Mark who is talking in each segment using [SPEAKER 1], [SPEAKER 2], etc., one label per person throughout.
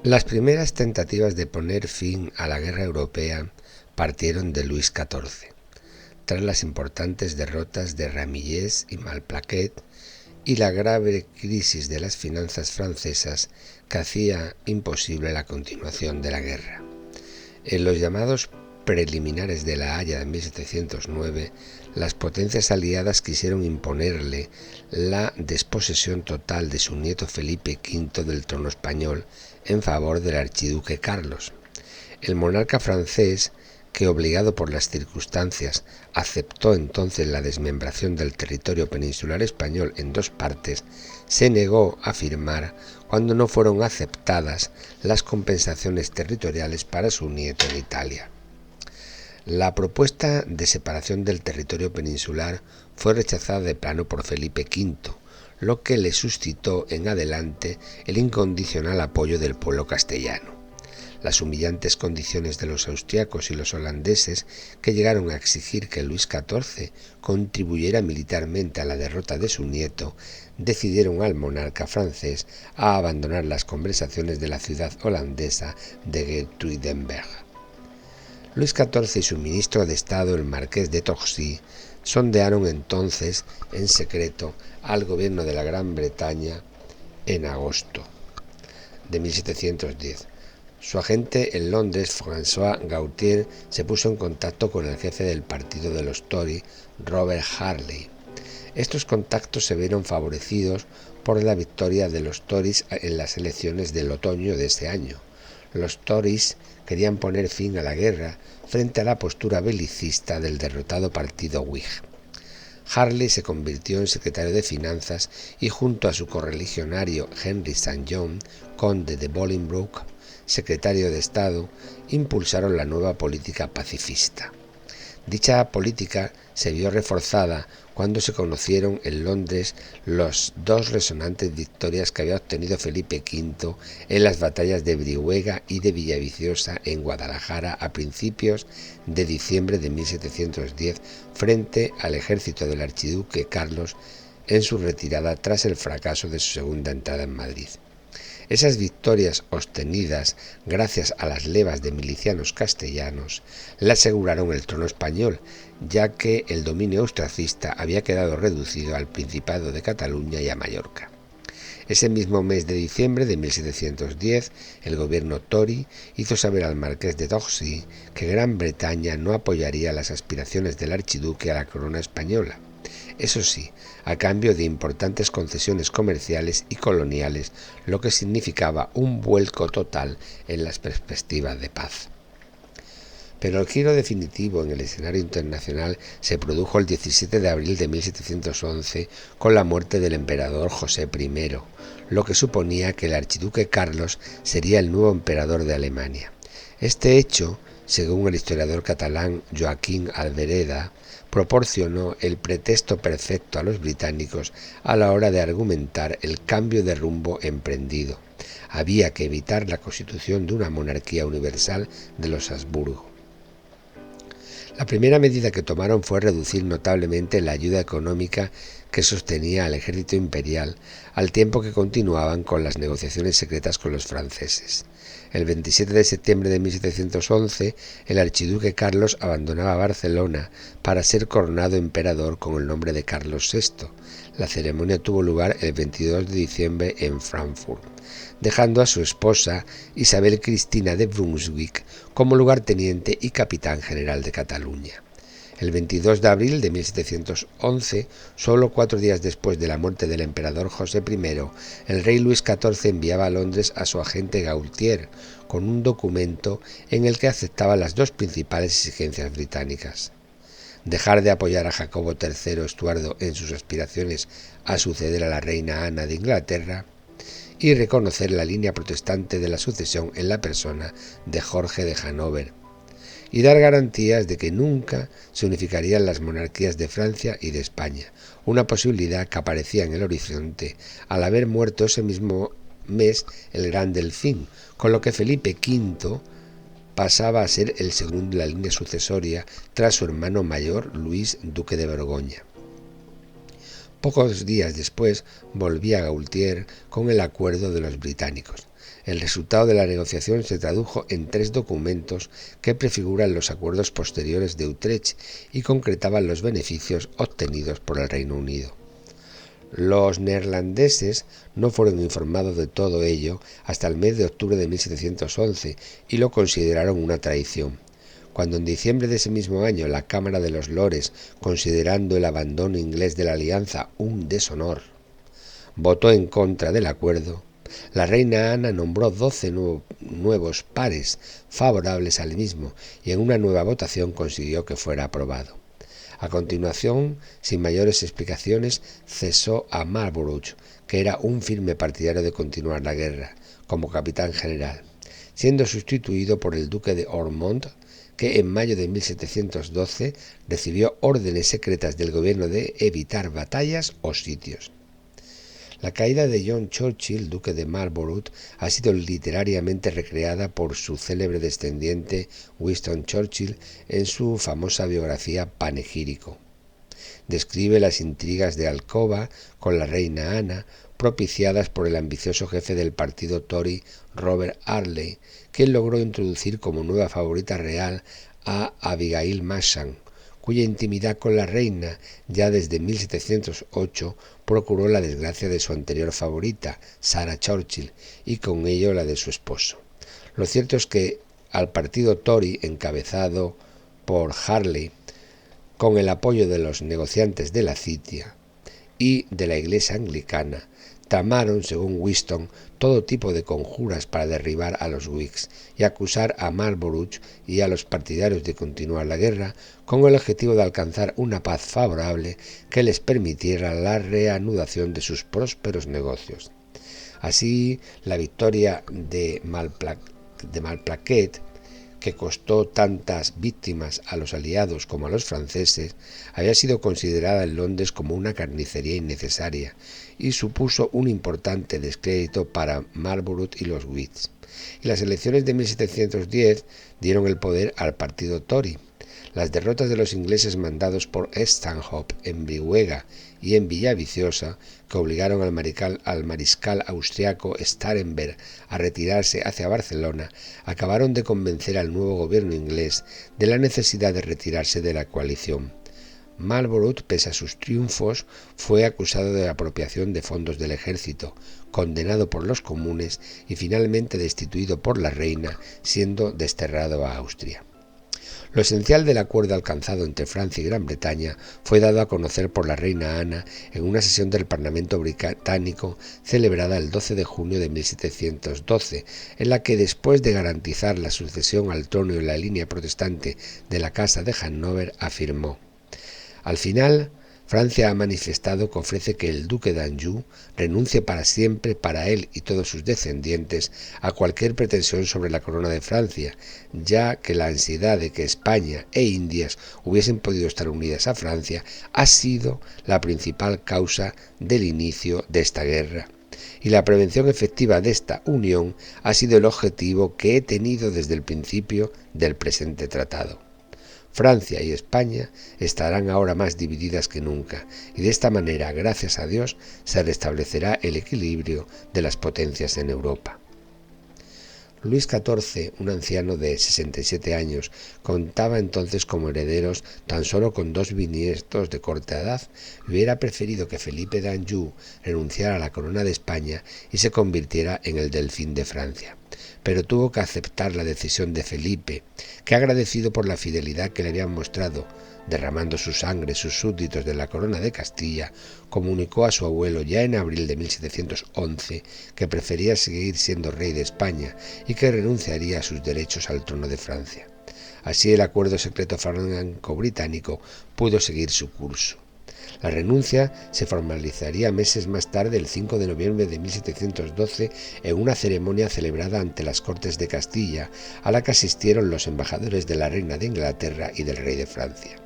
[SPEAKER 1] Las primeras tentativas de poner fin a la guerra europea partieron de Luis XIV, tras las importantes derrotas de Ramillés y Malplaquet y la grave crisis de las finanzas francesas que hacía imposible la continuación de la guerra. En los llamados preliminares de La Haya de 1709, las potencias aliadas quisieron imponerle la desposesión total de su nieto Felipe V del trono español en favor del archiduque Carlos. El monarca francés, que obligado por las circunstancias aceptó entonces la desmembración del territorio peninsular español en dos partes, se negó a firmar cuando no fueron aceptadas las compensaciones territoriales para su nieto en Italia. La propuesta de separación del territorio peninsular fue rechazada de plano por Felipe V, lo que le suscitó en adelante el incondicional apoyo del pueblo castellano. Las humillantes condiciones de los austriacos y los holandeses, que llegaron a exigir que Luis XIV contribuyera militarmente a la derrota de su nieto, decidieron al monarca francés a abandonar las conversaciones de la ciudad holandesa de Geertruidenberg. Luis XIV y su ministro de Estado, el marqués de Torcy, sondearon entonces en secreto al gobierno de la Gran Bretaña en agosto de 1710. Su agente en Londres, François Gautier, se puso en contacto con el jefe del partido de los Tory, Robert Harley. Estos contactos se vieron favorecidos por la victoria de los Tories en las elecciones del otoño de ese año. Los Tories querían poner fin a la guerra frente a la postura belicista del derrotado partido Whig. Harley se convirtió en secretario de Finanzas y junto a su correligionario Henry St. John, conde de Bolingbroke, secretario de Estado, impulsaron la nueva política pacifista. Dicha política se vio reforzada cuando se conocieron en Londres las dos resonantes victorias que había obtenido Felipe V en las batallas de Brihuega y de Villaviciosa en Guadalajara a principios de diciembre de 1710 frente al ejército del archiduque Carlos en su retirada tras el fracaso de su segunda entrada en Madrid. Esas victorias obtenidas gracias a las levas de milicianos castellanos le aseguraron el trono español, ya que el dominio austracista había quedado reducido al Principado de Cataluña y a Mallorca. Ese mismo mes de diciembre de 1710, el gobierno Tory hizo saber al marqués de Torcy que Gran Bretaña no apoyaría las aspiraciones del archiduque a la corona española. Eso sí, a cambio de importantes concesiones comerciales y coloniales, lo que significaba un vuelco total en las perspectivas de paz. Pero el giro definitivo en el escenario internacional se produjo el 17 de abril de 1711 con la muerte del emperador José I, lo que suponía que el archiduque Carlos sería el nuevo emperador de Alemania. Este hecho, según el historiador catalán Joaquín Albereda, proporcionó el pretexto perfecto a los británicos a la hora de argumentar el cambio de rumbo emprendido. Había que evitar la constitución de una monarquía universal de los Habsburgo. La primera medida que tomaron fue reducir notablemente la ayuda económica que sostenía al ejército imperial, al tiempo que continuaban con las negociaciones secretas con los franceses. El 27 de septiembre de 1711, el archiduque Carlos abandonaba Barcelona para ser coronado emperador con el nombre de Carlos VI. La ceremonia tuvo lugar el 22 de diciembre en Frankfurt, dejando a su esposa Isabel Cristina de Brunswick como lugarteniente y capitán general de Cataluña. El 22 de abril de 1711, solo 4 días después de la muerte del emperador José I, el rey Luis XIV enviaba a Londres a su agente Gautier con un documento en el que aceptaba las dos principales exigencias británicas: dejar de apoyar a Jacobo III Estuardo en sus aspiraciones a suceder a la reina Ana de Inglaterra y reconocer la línea protestante de la sucesión en la persona de Jorge de Hannover, y dar garantías de que nunca se unificarían las monarquías de Francia y de España, una posibilidad que aparecía en el horizonte al haber muerto ese mismo mes el gran Delfín, con lo que Felipe V pasaba a ser el segundo en la línea sucesoria tras su hermano mayor Luis, duque de Borgoña. Pocos días después volvía Gautier con el acuerdo de los británicos. El resultado de la negociación se tradujo en 3 documentos que prefiguran los acuerdos posteriores de Utrecht y concretaban los beneficios obtenidos por el Reino Unido. Los neerlandeses no fueron informados de todo ello hasta el mes de octubre de 1711 y lo consideraron una traición. Cuando en diciembre de ese mismo año la Cámara de los Lores, considerando el abandono inglés de la alianza un deshonor, votó en contra del acuerdo, la reina Ana nombró 12 nuevos pares favorables al mismo y en una nueva votación consiguió que fuera aprobado. A continuación, sin mayores explicaciones, cesó a Marlborough, que era un firme partidario de continuar la guerra, como capitán general, siendo sustituido por el duque de Ormond, que en mayo de 1712 recibió órdenes secretas del gobierno de evitar batallas o sitios. La caída de John Churchill, duque de Marlborough, ha sido literariamente recreada por su célebre descendiente Winston Churchill en su famosa biografía Panegírico. Describe las intrigas de alcoba con la reina Ana, propiciadas por el ambicioso jefe del partido Tory, Robert Harley, quien logró introducir como nueva favorita real a Abigail Masham, cuya intimidad con la reina, ya desde 1708, procuró la desgracia de su anterior favorita, Sarah Churchill, y con ello la de su esposo. Lo cierto es que al partido Tory, encabezado por Harley, con el apoyo de los negociantes de la Citia y de la Iglesia anglicana, tramaron, según Winston, todo tipo de conjuras para derribar a los Whigs y acusar a Marlborough y a los partidarios de continuar la guerra con el objetivo de alcanzar una paz favorable que les permitiera la reanudación de sus prósperos negocios. Así, la victoria de Malplaquet, que costó tantas víctimas a los aliados como a los franceses, había sido considerada en Londres como una carnicería innecesaria y supuso un importante descrédito para Marlborough y los Whigs. Y las elecciones de 1710 dieron el poder al partido Tory. Las derrotas de los ingleses mandados por Stanhope en Brihuega y en Villaviciosa, que obligaron al mariscal austriaco Starhemberg a retirarse hacia Barcelona, acabaron de convencer al nuevo gobierno inglés de la necesidad de retirarse de la coalición. Marlborough, pese a sus triunfos, fue acusado de apropiación de fondos del ejército, condenado por los comunes y finalmente destituido por la reina, siendo desterrado a Austria. Lo esencial del acuerdo alcanzado entre Francia y Gran Bretaña fue dado a conocer por la reina Ana en una sesión del Parlamento británico celebrada el 12 de junio de 1712, en la que, después de garantizar la sucesión al trono en la línea protestante de la Casa de Hannover, afirmó: «Al final, Francia ha manifestado que ofrece que el duque de Anjou renuncie para siempre, para él y todos sus descendientes, a cualquier pretensión sobre la corona de Francia, ya que la ansiedad de que España e Indias hubiesen podido estar unidas a Francia ha sido la principal causa del inicio de esta guerra. Y la prevención efectiva de esta unión ha sido el objetivo que he tenido desde el principio del presente tratado. Francia y España estarán ahora más divididas que nunca, y de esta manera, gracias a Dios, se restablecerá el equilibrio de las potencias en Europa». Luis XIV, un anciano de 67 años, contaba entonces como herederos tan solo con 2 bisnietos de corta edad. Hubiera preferido que Felipe de Anjou renunciara a la corona de España y se convirtiera en el delfín de Francia. Pero tuvo que aceptar la decisión de Felipe, que, agradecido por la fidelidad que le habían mostrado, derramando su sangre sus súbditos de la corona de Castilla, comunicó a su abuelo ya en abril de 1711 que prefería seguir siendo rey de España y que renunciaría a sus derechos al trono de Francia. Así el acuerdo secreto franco-británico pudo seguir su curso. La renuncia se formalizaría meses más tarde, el 5 de noviembre de 1712, en una ceremonia celebrada ante las Cortes de Castilla, a la que asistieron los embajadores de la reina de Inglaterra y del rey de Francia.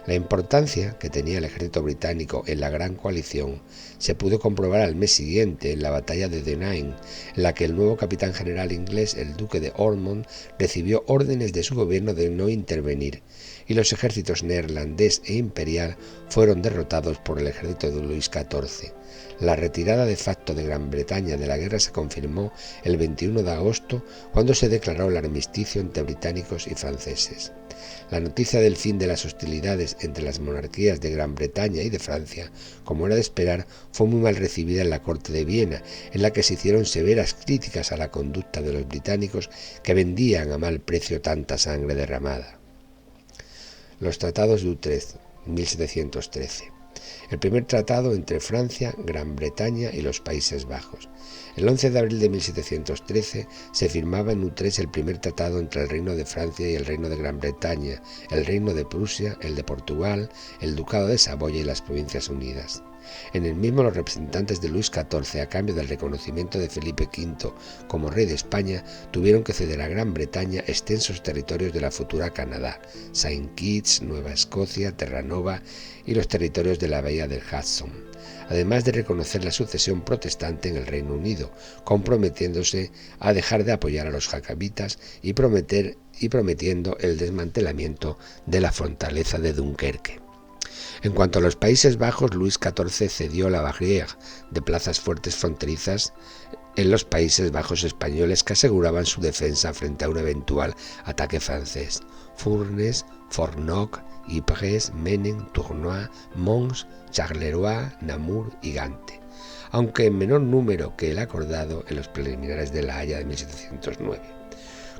[SPEAKER 1] La importancia que tenía el ejército británico en la Gran Coalición se pudo comprobar al mes siguiente en la batalla de Denain, en la que el nuevo capitán general inglés, el duque de Ormond, recibió órdenes de su gobierno de no intervenir. y los ejércitos neerlandés e imperial fueron derrotados por el ejército de Luis XIV. La retirada de facto de Gran Bretaña de la guerra se confirmó el 21 de agosto cuando se declaró el armisticio entre británicos y franceses. La noticia del fin de las hostilidades entre las monarquías de Gran Bretaña y de Francia, como era de esperar, fue muy mal recibida en la corte de Viena, en la que se hicieron severas críticas a la conducta de los británicos que vendían a mal precio tanta sangre derramada. Los tratados de Utrecht, 1713. El primer tratado entre Francia, Gran Bretaña y los Países Bajos. El 11 de abril de 1713 se firmaba en Utrecht el primer tratado entre el Reino de Francia y el Reino de Gran Bretaña, el Reino de Prusia, el de Portugal, el Ducado de Saboya y las Provincias Unidas. En el mismo, los representantes de Luis XIV, a cambio del reconocimiento de Felipe V como rey de España, tuvieron que ceder a Gran Bretaña extensos territorios de la futura Canadá, Saint Kitts, Nueva Escocia, Terranova y los territorios de la bahía del Hudson, además de reconocer la sucesión protestante en el Reino Unido, comprometiéndose a dejar de apoyar a los jacobitas y prometiendo el desmantelamiento de la fortaleza de Dunkerque. En cuanto a los Países Bajos, Luis XIV cedió la barrière de plazas fuertes fronterizas en los Países Bajos españoles que aseguraban su defensa frente a un eventual ataque francés. Fournes, Fornoch, Ypres, Menin, Tournois, Mons, Charleroi, Namur y Gante, aunque en menor número que el acordado en los preliminares de La Haya de 1709.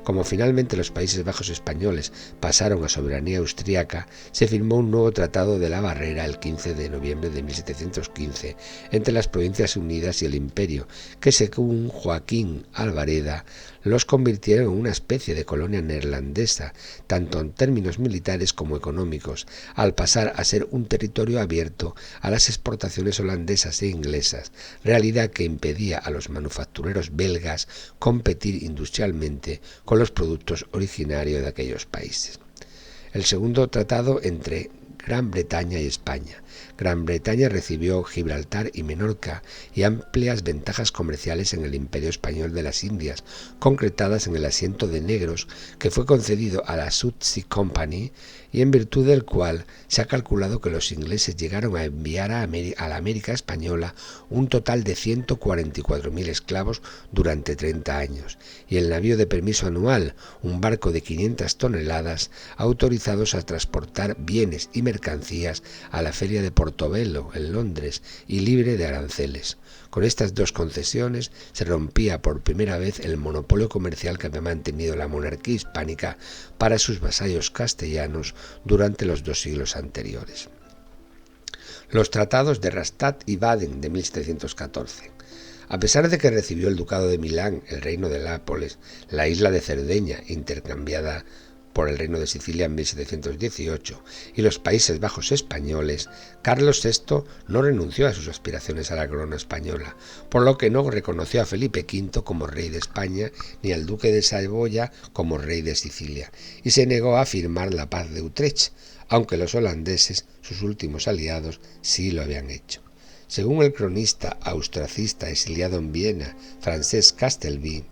[SPEAKER 1] Como finalmente los Países Bajos españoles pasaron a soberanía austríaca, se firmó un nuevo Tratado de la Barrera el 15 de noviembre de 1715 entre las Provincias Unidas y el Imperio, que según Joaquín Albareda los convirtieron en una especie de colonia neerlandesa, tanto en términos militares como económicos, al pasar a ser un territorio abierto a las exportaciones holandesas e inglesas, realidad que impedía a los manufactureros belgas competir industrialmente con los productos originarios de aquellos países. El segundo tratado entre Gran Bretaña y España. Gran Bretaña recibió Gibraltar y Menorca y amplias ventajas comerciales en el Imperio Español de las Indias, concretadas en el asiento de negros que fue concedido a la South Company y en virtud del cual se ha calculado que los ingleses llegaron a enviar a la América Española un total de 144.000 esclavos durante 30 años, y el navío de permiso anual, un barco de 500 toneladas, autorizados a transportar bienes y mercancías a la feria de Portobelo, en Londres, y libre de aranceles. Con estas dos concesiones se rompía por primera vez el monopolio comercial que había mantenido la monarquía hispánica para sus vasallos castellanos durante los 2 siglos anteriores. Los tratados de Rastatt y Baden de 1714. A pesar de que recibió el ducado de Milán, el reino de Nápoles, la isla de Cerdeña, intercambiada por el reino de Sicilia en 1718, y los Países Bajos españoles, Carlos VI no renunció a sus aspiraciones a la corona española, por lo que no reconoció a Felipe V como rey de España ni al duque de Saboya como rey de Sicilia, y se negó a firmar la paz de Utrecht, aunque los holandeses, sus últimos aliados, sí lo habían hecho. Según el cronista austracista exiliado en Viena, Francesc Castelví,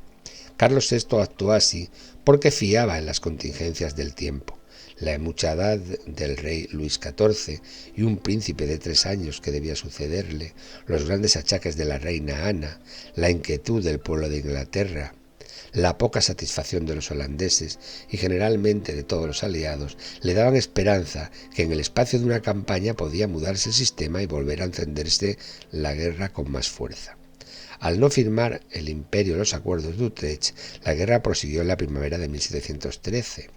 [SPEAKER 1] Carlos VI actuó así porque fiaba en las contingencias del tiempo, la mucha edad del rey Luis XIV y un príncipe de 3 años que debía sucederle, los grandes achaques de la reina Ana, la inquietud del pueblo de Inglaterra, la poca satisfacción de los holandeses y generalmente de todos los aliados le daban esperanza que en el espacio de una campaña podía mudarse el sistema y volver a encenderse la guerra con más fuerza. Al no firmar el imperio los acuerdos de Utrecht, la guerra prosiguió en la primavera de 1713.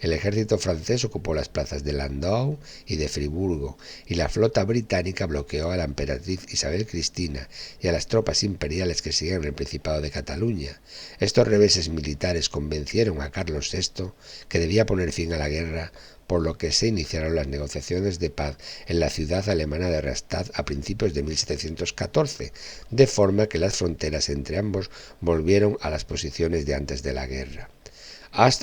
[SPEAKER 1] El ejército francés ocupó las plazas de Landau y de Friburgo, y la flota británica bloqueó a la emperatriz Isabel Cristina y a las tropas imperiales que seguían en el Principado de Cataluña. Estos reveses militares convencieron a Carlos VI que debía poner fin a la guerra, por lo que se iniciaron las negociaciones de paz en la ciudad alemana de Rastatt a principios de 1714, de forma que las fronteras entre ambos volvieron a las posiciones de antes de la guerra.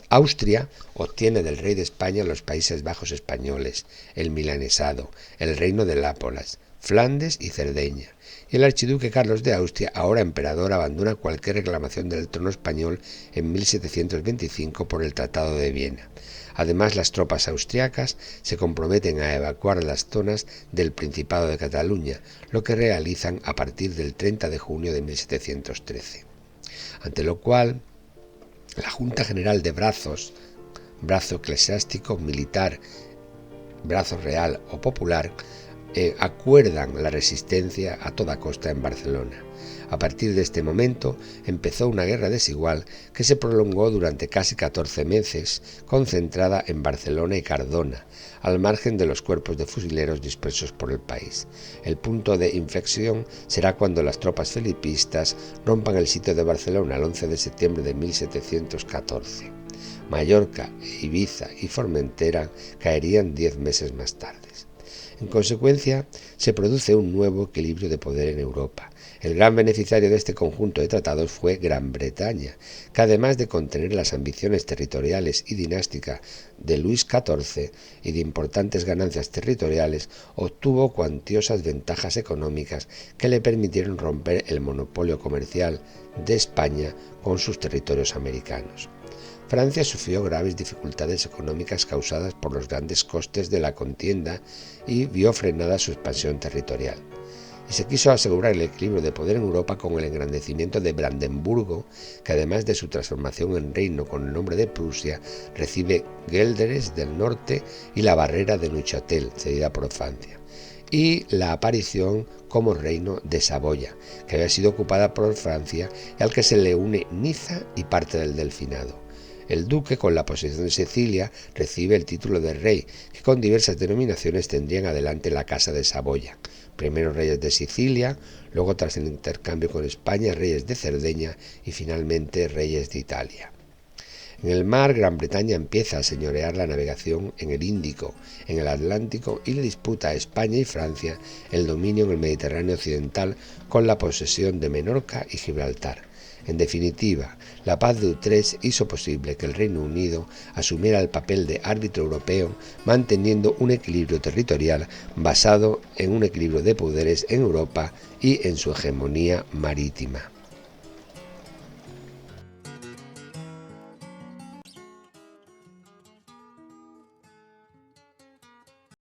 [SPEAKER 1] Austria obtiene del rey de España los Países Bajos españoles, el milanesado, el reino de Nápoles, Flandes y Cerdeña. Y el archiduque Carlos de Austria, ahora emperador, abandona cualquier reclamación del trono español en 1725 por el Tratado de Viena. Además, las tropas austriacas se comprometen a evacuar las zonas del Principado de Cataluña, lo que realizan a partir del 30 de junio de 1713. Ante lo cual, la Junta General de Brazos, brazo eclesiástico, militar, brazo real o popular, acuerdan la resistencia a toda costa en Barcelona. A partir de este momento empezó una guerra desigual que se prolongó durante casi 14 meses, concentrada en Barcelona y Cardona, al margen de los cuerpos de fusileros dispersos por el país. El punto de inflexión será cuando las tropas felipistas rompan el sitio de Barcelona el 11 de septiembre de 1714. Mallorca, Ibiza y Formentera caerían 10 meses más tarde. En consecuencia, se produce un nuevo equilibrio de poder en Europa. El gran beneficiario de este conjunto de tratados fue Gran Bretaña, que además de contener las ambiciones territoriales y dinásticas de Luis XIV y de importantes ganancias territoriales, obtuvo cuantiosas ventajas económicas que le permitieron romper el monopolio comercial de España con sus territorios americanos. Francia sufrió graves dificultades económicas causadas por los grandes costes de la contienda y vio frenada su expansión territorial. Y se quiso asegurar el equilibrio de poder en Europa con el engrandecimiento de Brandenburgo, que además de su transformación en reino con el nombre de Prusia, recibe Gueldres del norte y la barrera de Neuchâtel, cedida por Francia, y la aparición como reino de Saboya, que había sido ocupada por Francia y al que se le une Niza y parte del Delfinado. El duque, con la posesión de Sicilia, recibe el título de rey, que con diversas denominaciones tendrían adelante la Casa de Saboya. Primero reyes de Sicilia, luego tras el intercambio con España, reyes de Cerdeña y finalmente reyes de Italia. En el mar, Gran Bretaña empieza a señorear la navegación en el Índico, en el Atlántico y le disputa a España y Francia el dominio en el Mediterráneo occidental con la posesión de Menorca y Gibraltar. En definitiva, la paz de Utrecht hizo posible que el Reino Unido asumiera el papel de árbitro europeo, manteniendo un equilibrio territorial basado en un equilibrio de poderes en Europa y en su hegemonía marítima.